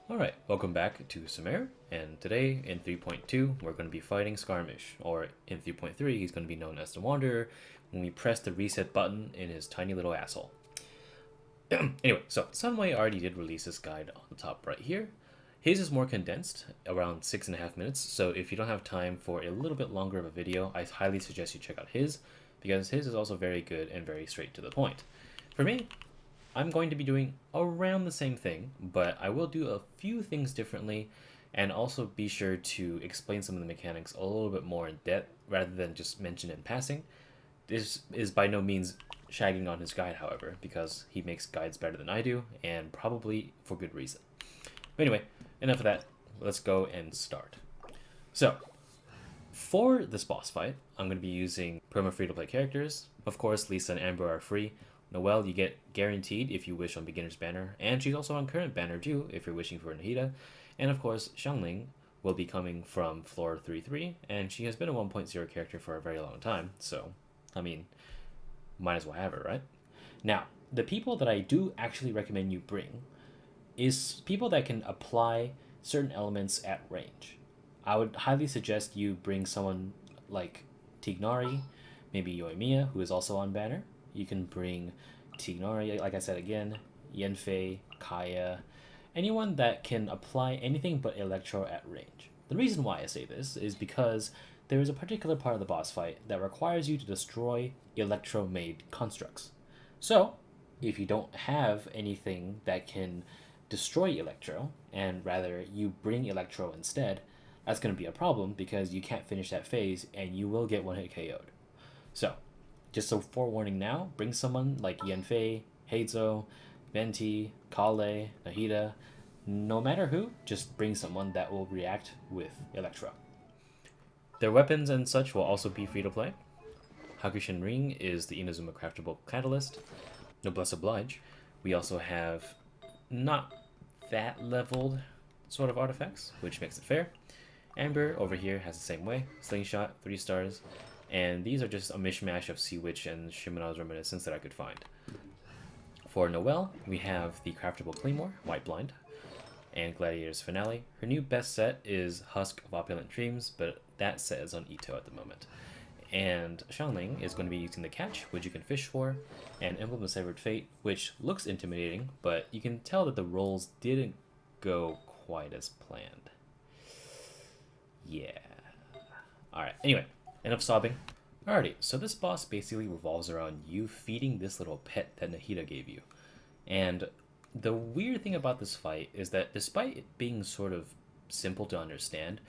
Alright, welcome back to Sumeru, and today in 3.2 we're going to be fighting Scaramouche, or in 3.3 he's going to be known as the Wanderer when we press the reset button in his tiny little asshole. Anyway, so SunWei already did release this guide on the top right here. His is more condensed, around 6.5 minutes, so if you don't have time for a little bit longer of a video, I highly suggest you check out his, because his is also very good and very straight to the point. For me, I'm going to be doing around the same thing, but I will do a few things differently and also be sure to explain some of the mechanics a little bit more in depth rather than just mention in passing. This is by no means shagging on his guide, however, because he makes guides better than I do, and probably for good reason. But anyway, enough of that. Let's go and start. So, for this boss fight, I'm going to be using perma free-to-play characters. Of course, Lisa and Amber are free. Noelle you get guaranteed if you wish on beginner's banner, and she's also on current banner too if you're wishing for Nahida. And of course, Xiangling will be coming from floor 3-3, and she has been a 1.0 character for a very long time, so, I mean, might as well have her, right? Now, the people that I do actually recommend you bring is people that can apply certain elements at range. I would highly suggest you bring someone like Tighnari, maybe Yoimiya, who is also on banner. You can bring Tighnari, like I said again, Yanfei, Kaya, anyone that can apply anything but electro at range. The reason why I say this is because there is a particular part of the boss fight that requires you to destroy electro-made constructs. So, if you don't have anything that can destroy electro, and rather you bring electro instead, that's going to be a problem because you can't finish that phase and you will get one-hit KO'd. So, just a forewarning now, bring someone like Yanfei, Heizo, Venti, Kale, Nahida, no matter who, just bring someone that will react with Electro. Their weapons and such will also be free to play. Hakushin Ring is the Inazuma craftable catalyst. Noblesse oblige. We also have not that leveled sort of artifacts, which makes it fair. Amber over here has the same way. Slingshot, 3 stars. And these are just a mishmash of Sea Witch and Shimena's Reminiscence that I could find. For Noelle, we have the craftable Claymore, White Blind, and Gladiator's Finale. Her new best set is Husk of Opulent Dreams, but that set is on Ito at the moment. And Xiangling is going to be using the Catch, which you can fish for, and Emblem of Severed Fate, which looks intimidating, but you can tell that the rolls didn't go quite as planned. Yeah. Alright, anyway. Enough sobbing. Alrighty, so this boss basically revolves around you feeding this little pet that Nahida gave you. And the weird thing about this fight is that despite it being sort of simple to understand,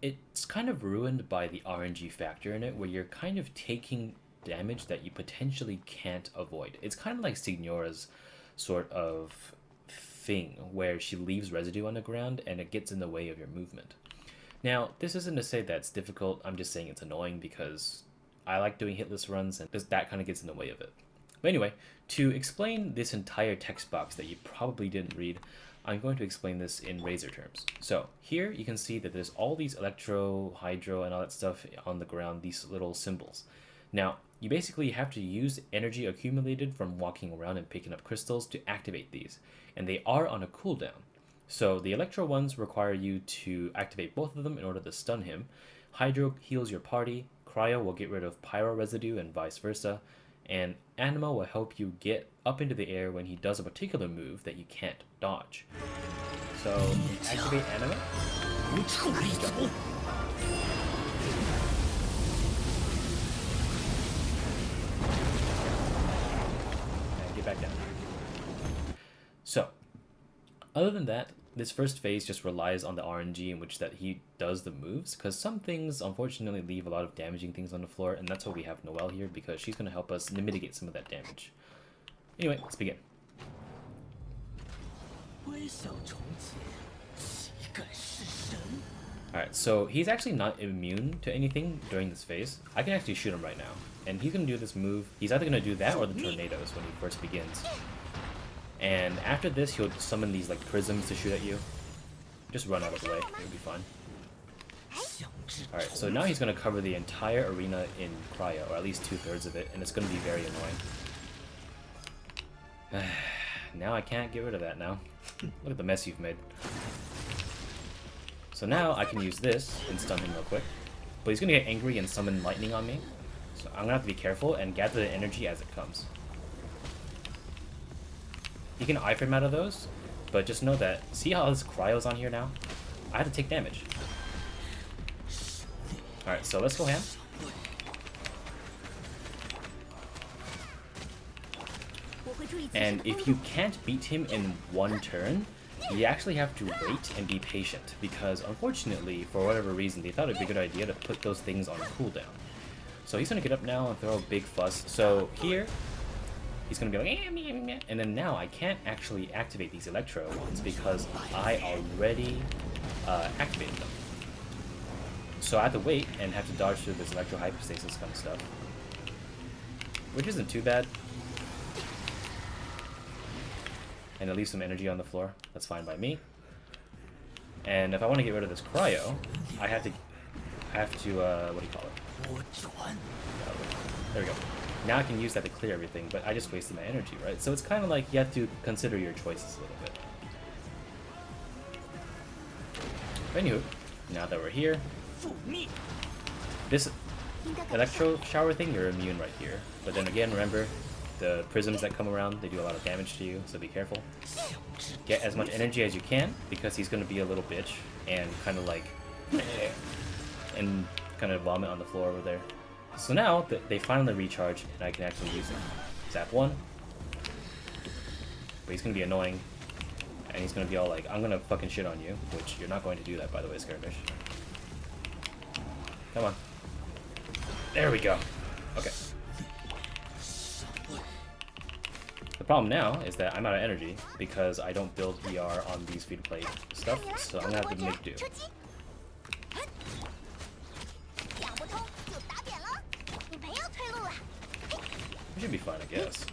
it's kind of ruined by the RNG factor in it, where you're kind of taking damage that you potentially can't avoid. It's kind of like Signora's sort of thing, where she leaves residue on the ground and it gets in the way of your movement. Now, this isn't to say that it's difficult, I'm just saying it's annoying because I like doing hitless runs and that kind of gets in the way of it. But anyway, to explain this entire text box that you probably didn't read, I'm going to explain this in Razor terms. So here you can see that there's all these electro, hydro, and all that stuff on the ground, these little symbols. Now, you basically have to use energy accumulated from walking around and picking up crystals to activate these, and they are on a cooldown. So the Electro ones require you to activate both of them in order to stun him. Hydro heals your party, Cryo will get rid of pyro residue and vice versa, and Anemo will help you get up into the air when he does a particular move that you can't dodge. So activate Anemo. And get back down. So, other than that, this first phase just relies on the RNG in which that he does the moves, because some things unfortunately leave a lot of damaging things on the floor, and that's why we have Noelle here, because she's going to help us mitigate some of that damage. Anyway, let's begin. Alright, so he's actually not immune to anything during this phase. I can actually shoot him right now, and he's going to do this move. He's either going to do that or the tornadoes when he first begins. And after this, he'll summon these like prisms to shoot at you. Just run out of the way, it'll be fine. Alright, so now he's going to cover the entire arena in cryo, or at least 2/3 of it, and it's going to be very annoying. now I can't get rid of that now. Look at the mess you've made. So now I can use this and stun him real quick. But he's gonna get angry and summon lightning on me. So I'm gonna have to be careful and gather the energy as it comes. You can iframe out of those, but just know that, see how this cryo's on here now? I had to take damage. Alright, so let's go ham. And if you can't beat him in one turn, you actually have to wait and be patient, because unfortunately, for whatever reason, they thought it'd be a good idea to put those things on cooldown. So he's gonna get up now and throw a big fuss. So here, he's gonna be like, and then now I can't actually activate these electro ones because I already activated them. So I have to wait and have to dodge through this electro hypostasis kind of stuff, which isn't too bad. And it leaves some energy on the floor. That's fine by me. And if I want to get rid of this cryo, I have to, what do you call it? There we go. Now I can use that to clear everything, but I just wasted my energy, right? So it's kind of like you have to consider your choices a little bit. Anywho, now that we're here, this electro shower thing, you're immune right here. But then again, remember, the prisms that come around, they do a lot of damage to you, so be careful. Get as much energy as you can, because he's going to be a little bitch and kind of like, and kind of vomit on the floor over there. So now they finally recharge, and I can actually use them. Zap 1. But he's going to be annoying, and he's going to be all like, I'm going to fucking shit on you, which you're not going to do that, by the way, Scaramouche. Come on. There we go. Okay. The problem now is that I'm out of energy because I don't build ER on these free-to-play stuff, so I'm gonna have to make do. It should be fine, I guess.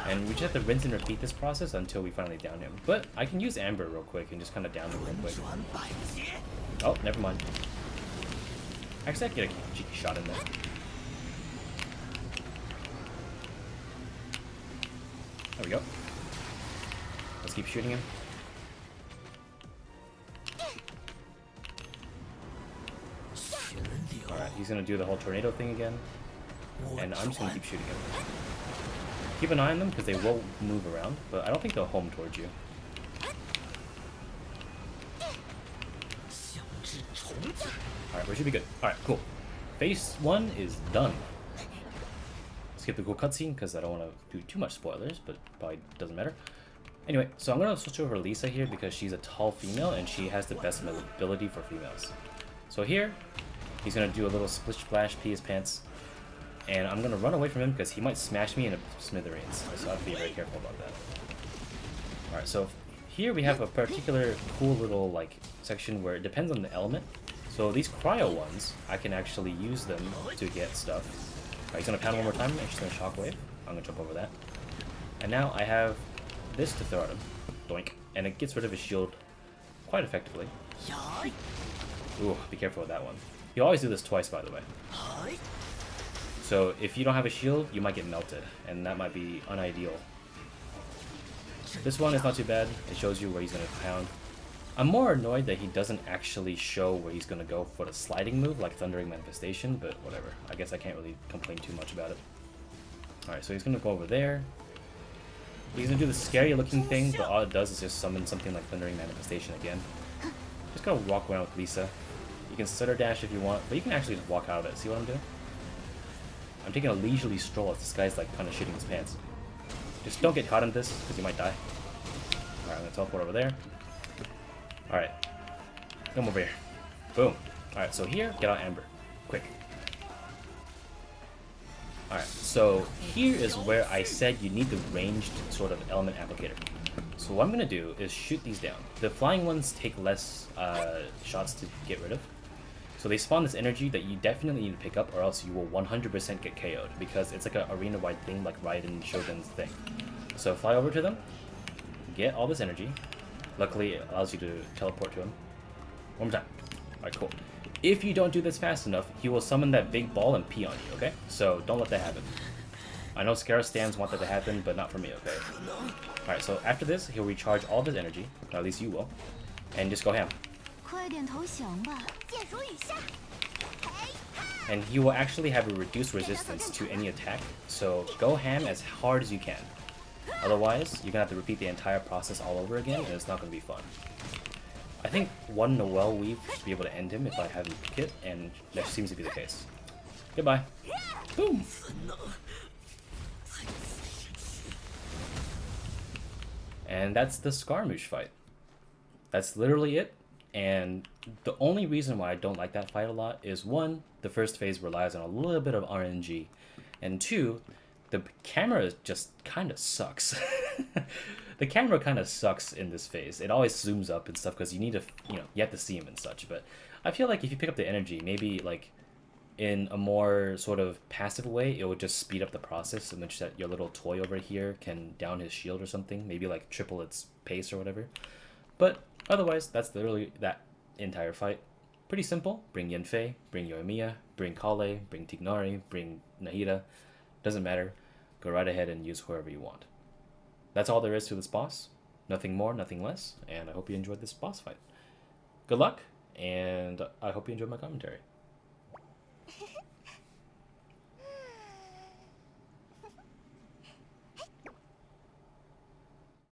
And we just have to rinse and repeat this process until we finally down him. But I can use Amber real quick and just kind of down him real quick. Oh, never mind. Actually, I can get a cheeky shot in there. There we go. Let's keep shooting him. Alright, he's gonna do the whole tornado thing again. And I'm just gonna keep shooting him. Keep an eye on them because they will move around, but I don't think they'll home towards you. Alright, we should be good. Alright, cool. Phase 1 is done. Skip the cool cutscene because I don't want to do too much spoilers, but probably doesn't matter. Anyway, so I'm going to switch over to Lisa here because she's a tall female and she has the best mobility for females. So here, he's going to do a little splish splash, pee his pants, and I'm going to run away from him because he might smash me in a smithereens, so I have to be very careful about that. Alright, so here we have a particular cool little like section where it depends on the element. So these cryo ones, I can actually use them to get stuff. Alright, he's gonna pound one more time, and she's gonna shockwave. I'm gonna jump over that. And now I have this to throw at him. Doink. And it gets rid of his shield quite effectively. Ooh, be careful with that one. You always do this twice, by the way. So if you don't have a shield, you might get melted, and that might be unideal. This one is not too bad. It shows you where he's gonna pound. I'm more annoyed that he doesn't actually show where he's gonna go for the sliding move, like Thundering Manifestation, but whatever. I guess I can't really complain too much about it. Alright, so he's gonna go over there. He's gonna do the scary looking thing, but all it does is just summon something like Thundering Manifestation again. Just gotta walk around with Lisa. You can stutter dash if you want, but you can actually just walk out of it. See what I'm doing? I'm taking a leisurely stroll as this guy's like kind of shitting his pants. Just don't get caught in this, because you might die. Alright, I'm gonna teleport over there. Alright. Come over here. Boom. Alright, so here, get out Amber. Quick. Alright, so here is where I said you need the ranged sort of element applicator. So what I'm gonna do is shoot these down. The flying ones take less shots to get rid of. So they spawn this energy that you definitely need to pick up, or else you will 100% get KO'd, because it's like an arena-wide thing, like Raiden Shogun's thing. So fly over to them, get all this energy. Luckily, it allows you to teleport to him. One more time. Alright, cool. If you don't do this fast enough, he will summon that big ball and pee on you, okay? So don't let that happen. I know Scarab stands want that to happen, but not for me, okay? Alright, so after this, he'll recharge all of his energy, or at least you will, and just go ham. And he will actually have a reduced resistance to any attack, so go ham as hard as you can. Otherwise, you're gonna have to repeat the entire process all over again, and it's not gonna be fun. I think one Noel weave should be able to end him if I have him pick it, and that seems to be the case. Goodbye. Boom! And that's the Scaramouche fight. That's literally it. And the only reason why I don't like that fight a lot is, one, the first phase relies on a little bit of RNG, and two, the camera just kind of sucks. The camera kind of sucks in this phase. It always zooms up and stuff because you need to, you have to see him and such. But I feel like if you pick up the energy, maybe like in a more sort of passive way, it would just speed up the process in which that your little toy over here can down his shield or something, maybe like triple its pace or whatever. But otherwise, that's literally that entire fight. Pretty simple. Bring Yanfei, bring Yoimiya, bring Kale, bring Tighnari, bring Nahida. Doesn't matter. Go right ahead and use whoever you want. That's all there is to this boss. Nothing more, nothing less, and I hope you enjoyed this boss fight. Good luck, and I hope you enjoyed my commentary.